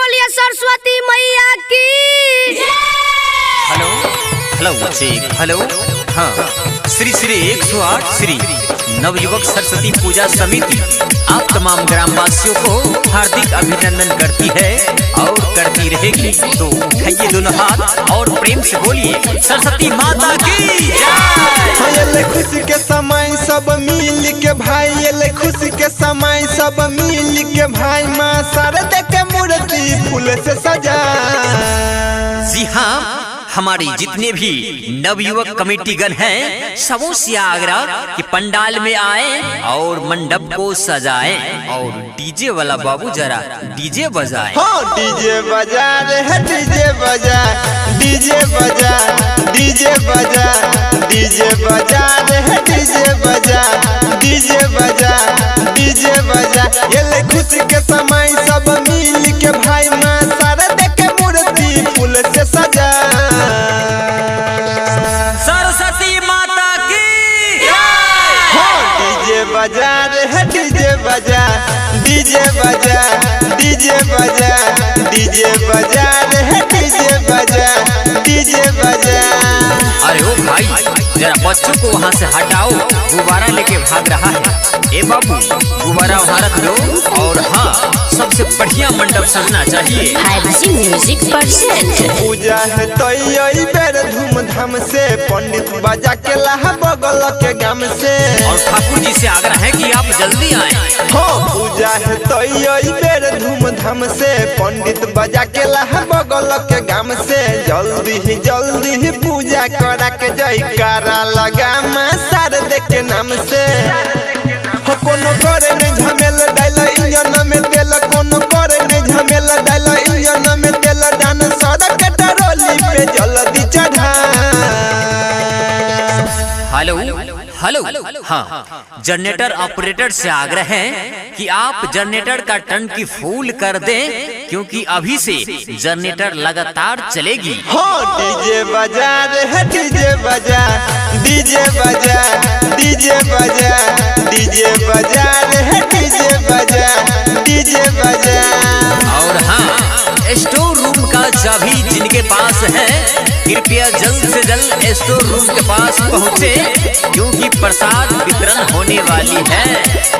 बोलिए सरस्वती मैया की। हेलो हेलो बच्चे हेलो। हाँ, श्री श्री 108 श्री नवयुवक सरस्वती पूजा समिति आप तमाम ग्रामवासियों को हार्दिक अभिनंदन करती है और करती रहेगी। तो उठाइए दोनों हाथ और प्रेम से बोलिए सरस्वती माता की जय। खुशी के समय सब मिल के भाई, ये खुशी के समय सब मिल के भाई, माँ शारदा के मूर्ति फूल से सजा। जी हाँ, हमारे जितने भी नवयुवक कमेटी गण हैं सबों से आग्रह कि पंडाल में आए और मंडप को सजाएं और डीजे वाला बाबू जरा डीजे बजाए। हाँ डीजे बजा रे है, डीजे बजा, डीजे बजा, डीजे बजा, डीजे बजा रे है, डीजे बजा, डीजे बजा, डीजे बजा। ये खुशी के समय सब मिल के भाई, माँ शारदा के मूर्ति फूल से सजा। सरस्वती माता की डीजे बजा रे है, डीजे बजा, डीजे बजा, डीजे बजा, डीजे बजा रे है, डीजे बजा, डीजे बजा। अरे ओ भाई जरा बच्चों को वहाँ से हटाओ, गुब्बारा लेके भाग रहा है। ए बाबू गुब्बारा वहाँ रख दो। और हाँ, सबसे बढ़िया मंडप सजना चाहिए। म्यूजिक परसेंट पूजा है तो यही बेर धूमधाम से, पंडित बजा के लाहा बगल के गाम से। और ठाकुर जी से आग्रह है कि आप जल्दी आए। हाँ पूजा है तो यही बेर धूमधाम से, पंडित बजा के लाहा बगल के गाम से। जल्दी ही पूजा करा के जयकारा लगा माँ शारदा के नाम से। कोनो करे नहीं झमेल डाल इंजन में तेल, कोनो करे नहीं झमेल डाल इंजन में तेल, डान सड़क टरोली पे जल्दी चढ़ा। Hello hello. हाँ, जनरेटर ऑपरेटर से आग्रह है कि आप जनरेटर का टंकी फुल कर दें, क्योंकि अभी से जनरेटर लगातार चलेगी। हाँ डीजे बजा रे है, डीजे बजा, डीजे बजा, डीजे बजा, डीजे बजा रे है, डीजे बजा, डीजे बजा। और हाँ, स्टोर रूम का चाबी जिनके पास है कृपया जल्द से जल्द स्टोर रूम के पास पहुँचे, क्योंकि प्रसाद वितरण होने वाली है।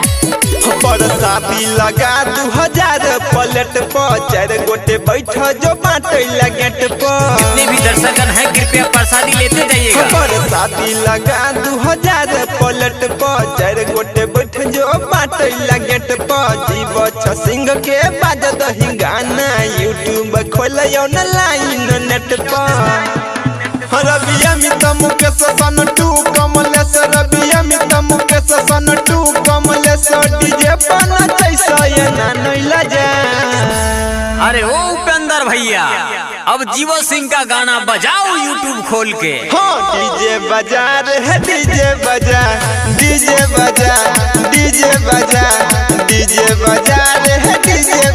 परसादी लगा 2000 प्लेट पर, 4 गोटे बैठ जो बाटे गेट पर। जितने भी दर्शकगण हैं कृपया प्रसादी लेते जाइएगा। परसादी लगा 2000 प्लेट पर, 4 गोटे बैठ जो बाटे गेट पर। जीव सिंह के बाज दही गाना, यूट्यूब खोल ऑनलाइन नेट पर। रबिया मित मुकेश सन टू कमलेश, रबिया मित मुकेश सन टू कमलेश, डीजे पर नचैसा ये ना नैला जा। अरे ओ उपेंद्र भैया, अब जीव सिंह का गाना बजाओ यूट्यूब खोल के। हाँ डीजे बजा रे है, डीजे बजा, डीजे बजा, डीजे बजा, डीजे बजा रे है, डीजे